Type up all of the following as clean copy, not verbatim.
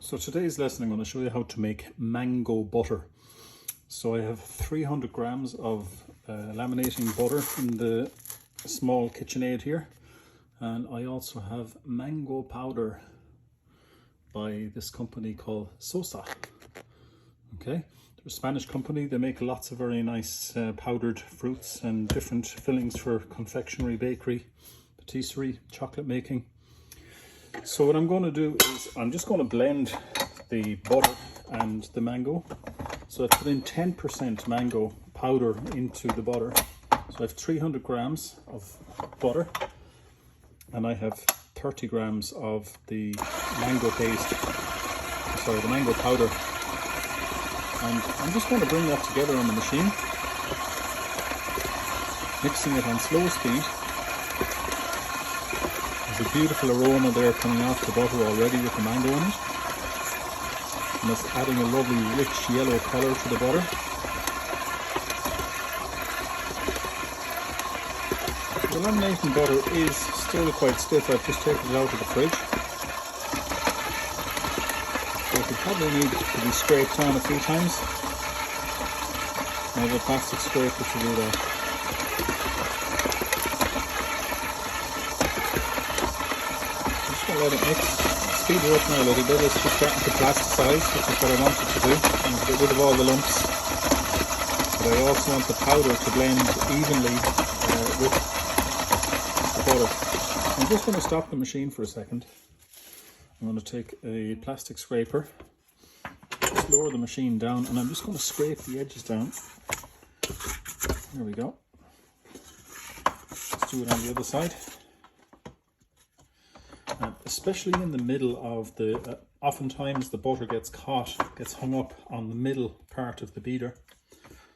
So today's lesson I'm going to show you how to make mango butter. So I have 300 grams of laminating butter in the small KitchenAid here, and I also have mango powder by this company called Sosa. Okay, they're a Spanish company. They make lots of very nice powdered fruits and different fillings for confectionery, bakery, patisserie, chocolate making. So what I'm going to do is I'm just going to blend the butter and the mango. So I put in 10% mango powder into the butter. So I have 300 grams of butter and I have 30 grams of the mango paste, sorry, the mango powder. And I'm just going to bring that together on the machine, mixing it on slow speed. There's a beautiful aroma there coming off the butter already with the mango in it. And it's adding a lovely rich yellow colour to the butter. The laminating butter is still quite stiff. I've just taken it out of the fridge. So it probably needs to be scraped on a few times. I have a plastic scraper to do that. Let it mix, speed it up now a little bit. It's just starting to plasticize, which is what I wanted to do, and get rid of all the lumps. But I also want the powder to blend evenly with the butter. I'm just going to stop the machine for a second. I'm going to take a plastic scraper, just lower the machine down, and I'm just going to scrape the edges down. There we go. Let's do it on the other side. Especially in the middle of the, oftentimes the butter gets hung up on the middle part of the beater.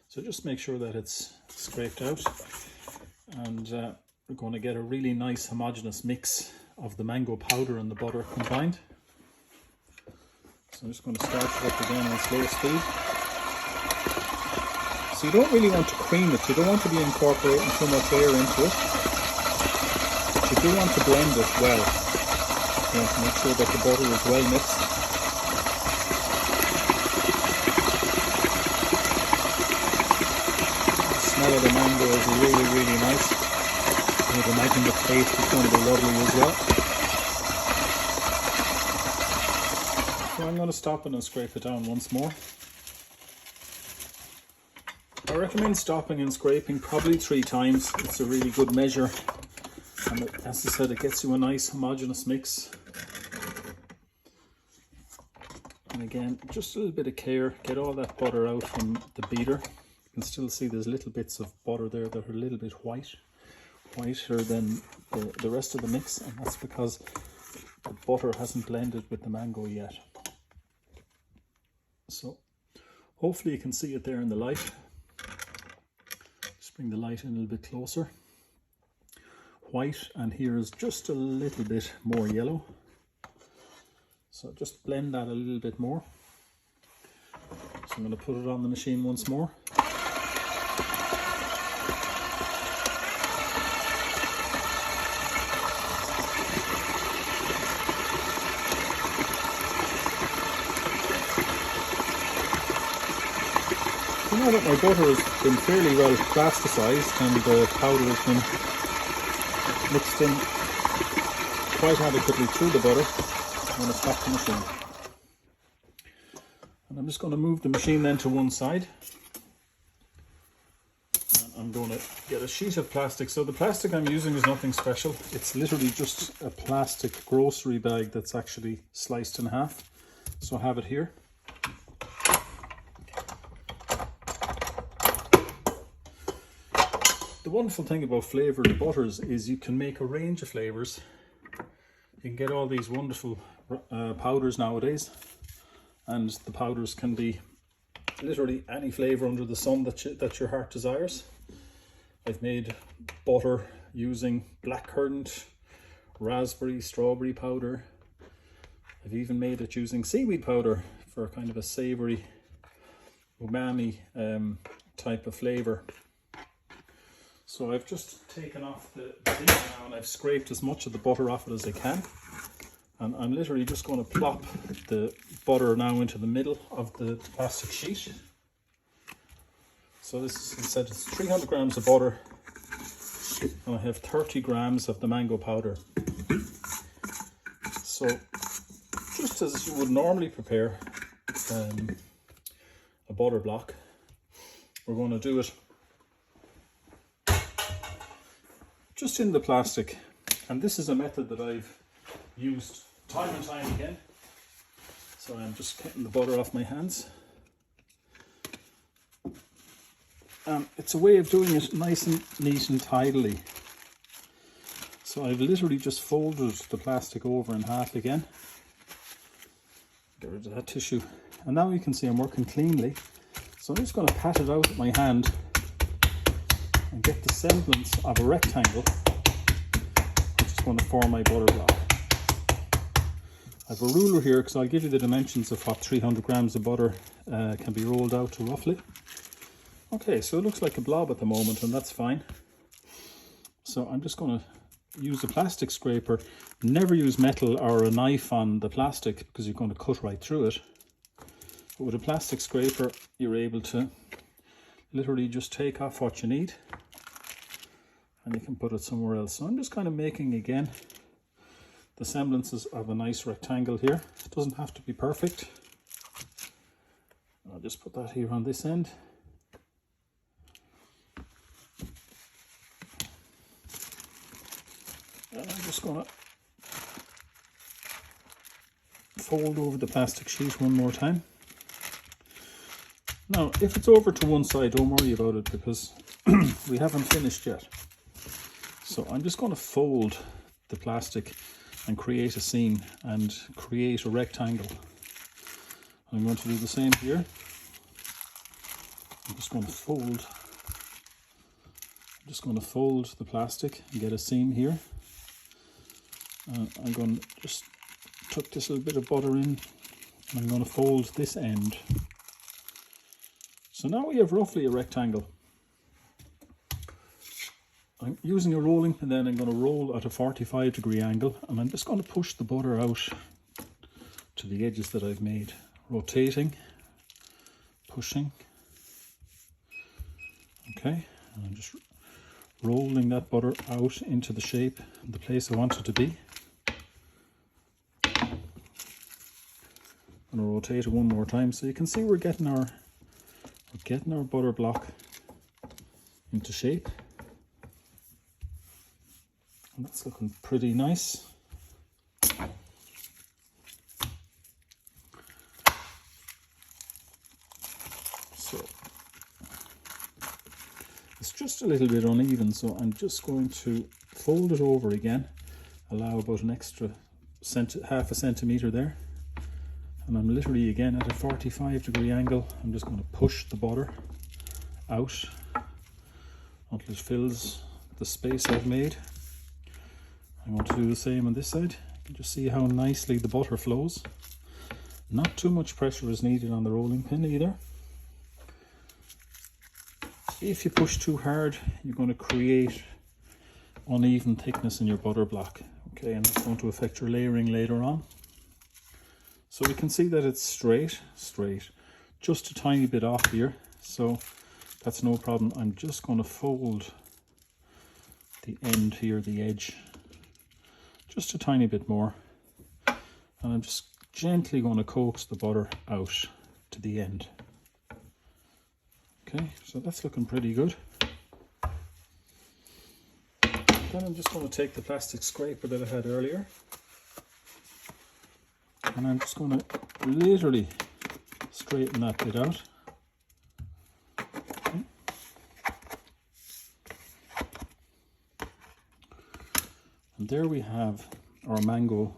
So just make sure that it's scraped out, and we're going to get a really nice homogeneous mix of the mango powder and the butter combined. So I'm just going to start it up again on slow speed. So you don't really want to cream it, you don't want to be incorporating too much air into it, but you do want to blend it well. You want to make sure that the butter is well mixed. The smell of the mango is really nice. I would imagine the taste is going to be lovely as well. So I'm going to stop it and scrape it down once more. I recommend stopping and scraping probably 3 times. It's a really good measure. And as I said, it gets you a nice homogeneous mix. And again, just a little bit of care, get all that butter out from the beater. You can still see there's little bits of butter there that are a little bit whiter than the rest of the mix, and that's because the butter hasn't blended with the mango yet. So hopefully you can see it there in the light. Just bring the light in a little bit closer. White, and here is just a little bit more yellow. So just blend that a little bit more. So I'm going to put it on the machine once more. So now that my butter has been fairly well plasticized and the powder has been mixed in quite adequately through the butter, I'm going to stop the machine. And I'm just going to move the machine then to one side. And I'm going to get a sheet of plastic. So the plastic I'm using is nothing special. It's literally just a plastic grocery bag that's actually sliced in half. So I have it here. The wonderful thing about flavoured butters is you can make a range of flavours. You can get all these wonderful powders nowadays, and the powders can be literally any flavour under the sun that your heart desires. I've made butter using blackcurrant, raspberry, strawberry powder. I've even made it using seaweed powder for kind of a savoury, umami type of flavour. So I've just taken off the beater now, and I've scraped as much of the butter off it as I can. And I'm literally just going to plop the butter now into the middle of the plastic sheet. So this, I said, it's 300 grams of butter, and I have 30 grams of the mango powder. So just as you would normally prepare a butter block, we're going to do it just in the plastic. And this is a method that I've used time and time again. So I'm just getting the butter off my hands. It's a way of doing it nice and neat and tidily. So I've literally just folded the plastic over in half again. Get rid of that tissue. And now you can see I'm working cleanly. So I'm just going to pat it out with my hand and get the semblance of a rectangle, which is going to form my butter block. I have a ruler here because I'll give you the dimensions of what 300 grams of butter can be rolled out to roughly. Okay, so it looks like a blob at the moment, and that's fine. So I'm just going to use a plastic scraper. Never use metal or a knife on the plastic because you're going to cut right through it. But with a plastic scraper, you're able to literally just take off what you need, and you can put it somewhere else. So I'm just kind of making, again, the semblances of a nice rectangle here. It doesn't have to be perfect. I'll just put that here on this end. And I'm just going to fold over the plastic sheet one more time. Now, if it's over to one side, don't worry about it because we haven't finished yet. So I'm just going to fold the plastic and create a seam and create a rectangle. I'm going to do the same here. I'm just going to fold the plastic and get a seam here. I'm going to just tuck this little bit of butter in, and I'm going to fold this end. So now we have roughly a rectangle. I'm using a rolling pin, then I'm going to roll at a 45-degree angle, and I'm just going to push the butter out to the edges that I've made, rotating, pushing. Okay, and I'm just rolling that butter out into the shape, the place I want it to be. I'm going to rotate it one more time so you can see we're getting our butter block into shape. And that's looking pretty nice. So it's just a little bit uneven, so I'm just going to fold it over again, allow about an extra half a centimeter there, and I'm literally again at a 45-degree angle. I'm just going to push the butter out until it fills the space I've made. I'm going to do the same on this side. You can just see how nicely the butter flows. Not too much pressure is needed on the rolling pin either. If you push too hard, you're going to create uneven thickness in your butter block. Okay, and that's going to affect your layering later on. So we can see that it's straight, just a tiny bit off here. So that's no problem. I'm just going to fold the end here, the edge, just a tiny bit more. And I'm just gently going to coax the butter out to the end. Okay, so that's looking pretty good. Then I'm just going to take the plastic scraper that I had earlier, and I'm just going to literally straighten that bit out. Okay. And there we have our mango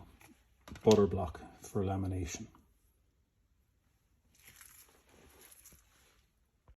butter block for lamination.